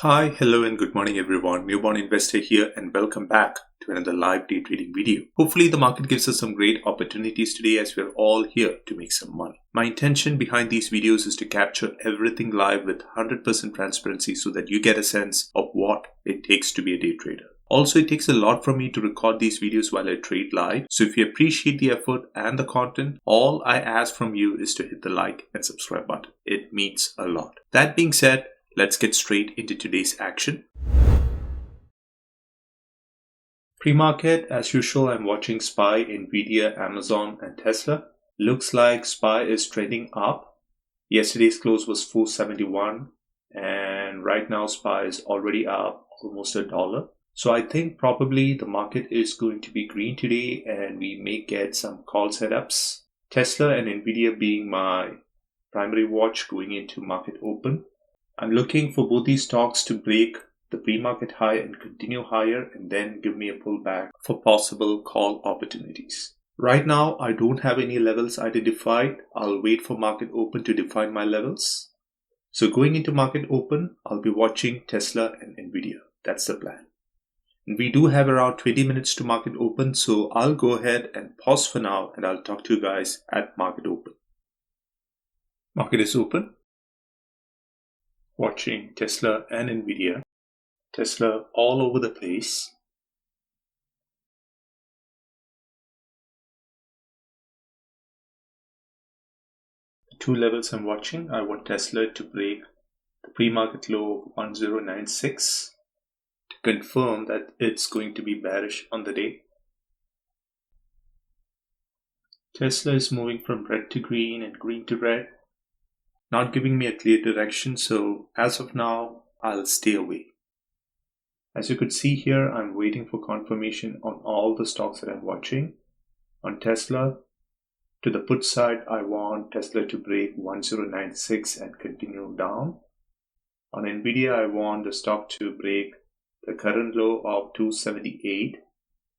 Hi, hello and good morning everyone. Newborn Investor here and welcome back to another live day trading video. Hopefully the market gives us some great opportunities today as we're all here to make some money. My intention behind these videos is to capture everything live with 100% transparency so that you get a sense of what it takes to be a day trader. Also, it takes a lot from me to record these videos while I trade live. So if you appreciate the effort and the content, all I ask from you is to hit the like and subscribe button. It means a lot. That being said, let's get straight into today's action. Pre-market, as usual, I'm watching SPY, Nvidia, Amazon, and Tesla. Looks like SPY is trending up. Yesterday's close was 471, and right now SPY is already up almost $1. So I think probably the market is going to be green today, and we may get some call setups. Tesla and Nvidia being my primary watch going into market open. I'm looking for both these stocks to break the pre-market high and continue higher and then give me a pullback for possible call opportunities. Right now, I don't have any levels identified. I'll wait for market open to define my levels. So going into market open, I'll be watching Tesla and Nvidia. That's the plan. And we do have around 20 minutes to market open, so I'll go ahead and pause for now and I'll talk to you guys at market open. Market is open. Watching Tesla and Nvidia. Tesla all over the place. The two levels I'm watching, I want Tesla to break the pre-market low of 1096 to confirm that it's going to be bearish on the day. Tesla is moving from red to green and green to red, not giving me a clear direction, so as of now, I'll stay away. As you could see here, I'm waiting for confirmation on all the stocks that I'm watching. On Tesla, to the put side, I want Tesla to break 1096 and continue down. On Nvidia, I want the stock to break the current low of 278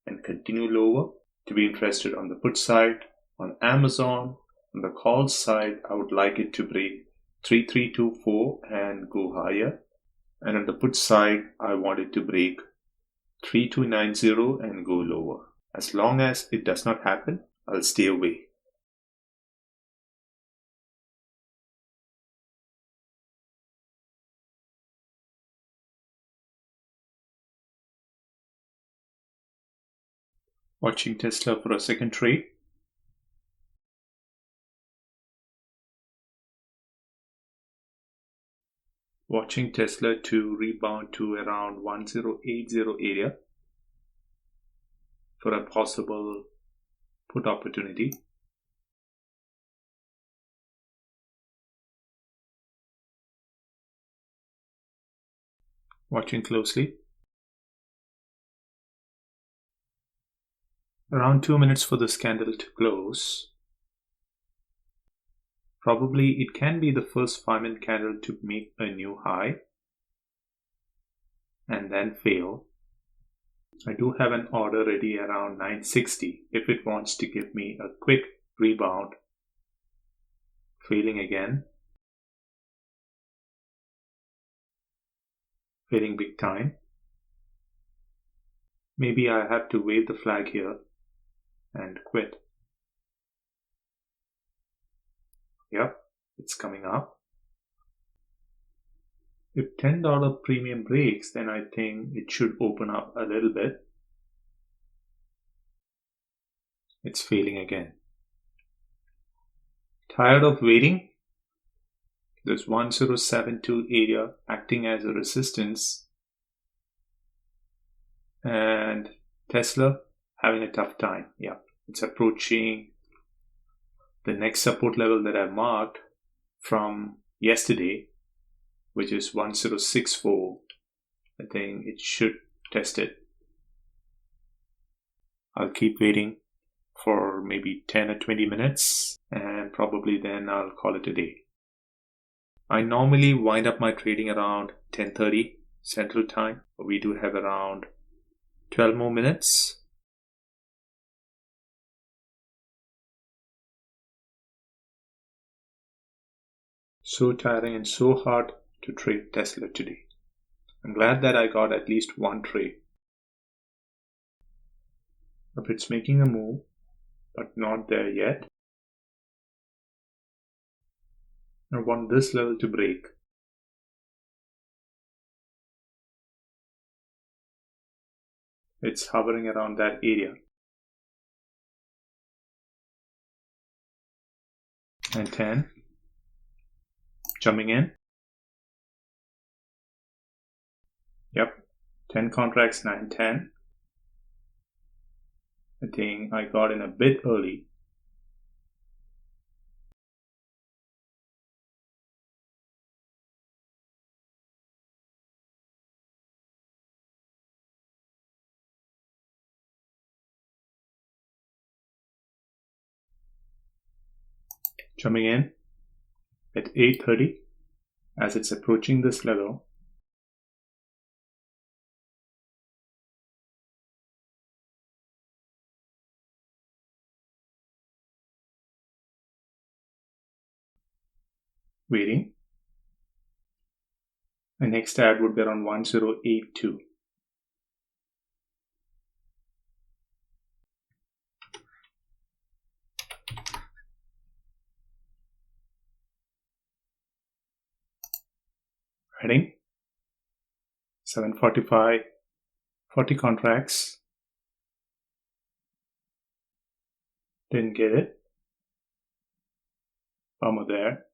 and continue lower. To be interested on the put side, on Amazon, on the call side, I would like it to break 3324 and go higher. And on the put side, I want it to break 3290 and go lower. As long as it does not happen, I'll stay away. Watching Tesla for a second trade. Watching Tesla to rebound to around 1080 area for a possible put opportunity. Watching closely. Around 2 minutes for this candle to close. Probably it can be the first 5-minute candle to make a new high and then fail. I do have an order ready around 960 if it wants to give me a quick rebound. Failing again. Failing big time. Maybe I have to wave the flag here and quit. Yep, it's coming up. If $10 premium breaks, then I think it should open up a little bit. It's failing again. Tired of waiting? There's 1072 area acting as a resistance. And Tesla having a tough time. Yeah, it's approaching the next support level that I marked from yesterday, which is 1064. I think it should test it. I'll keep waiting for maybe 10 or 20 minutes and probably then I'll call it a day. I normally wind up my trading around 10:30 Central Time. We do have around 12 more minutes. So tiring and so hard to trade Tesla today. I'm glad that I got at least one trade. If it's making a move, but not there yet, I want this level to break. It's hovering around that area. And 10. Jumping in. Yep. 10 contracts, 9, 10. I think I got in a bit early. Jumping in at 8:30 as it's approaching this level. Waiting. My next ad would be around 1082. Heading 745, 40 contracts. Didn't get it. Bummer there.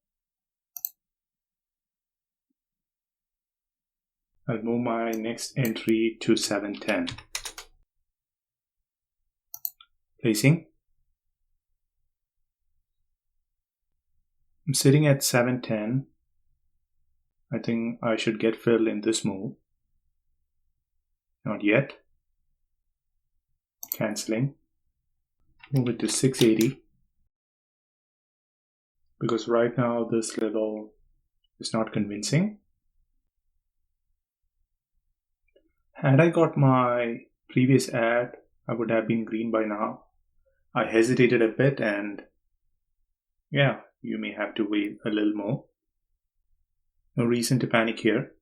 I'll move my next entry to 710. Placing. I'm sitting at 710. I think I should get filled in this move. Not yet. Canceling. Move it to 680. Because right now this level is not convincing. Had I got my previous ad, I would have been green by now. I hesitated a bit and yeah, you may have to wait a little more. No reason to panic here.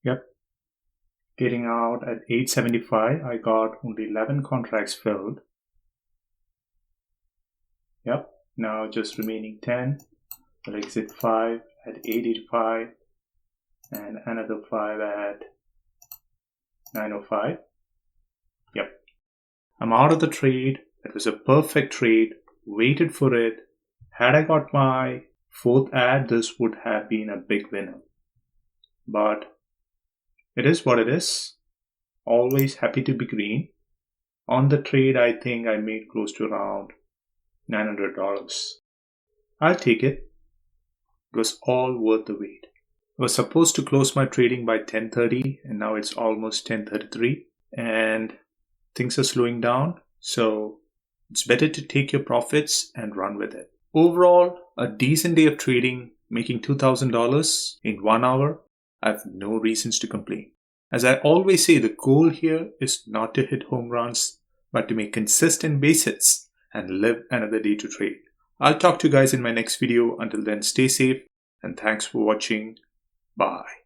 Yep. Getting out at 875, I got only 11 contracts filled. Yep. Now just remaining 10. I'll exit 5 at 885 and another 5 at 905. Yep. I'm out of the trade. It was a perfect trade. Waited for it. Had I got my fourth ad, this would have been a big winner. But it is what it is. Always happy to be green. On the trade, I think I made close to around $900. I'll take it. It was all worth the wait. I was supposed to close my trading by 10:30 and now it's almost 10:33 and things are slowing down. So it's better to take your profits and run with it. Overall, a decent day of trading, making $2,000 in 1 hour. I have no reasons to complain. As I always say, the goal here is not to hit home runs, but to make consistent base hits and live another day to trade. I'll talk to you guys in my next video. Until then, stay safe and thanks for watching. Bye.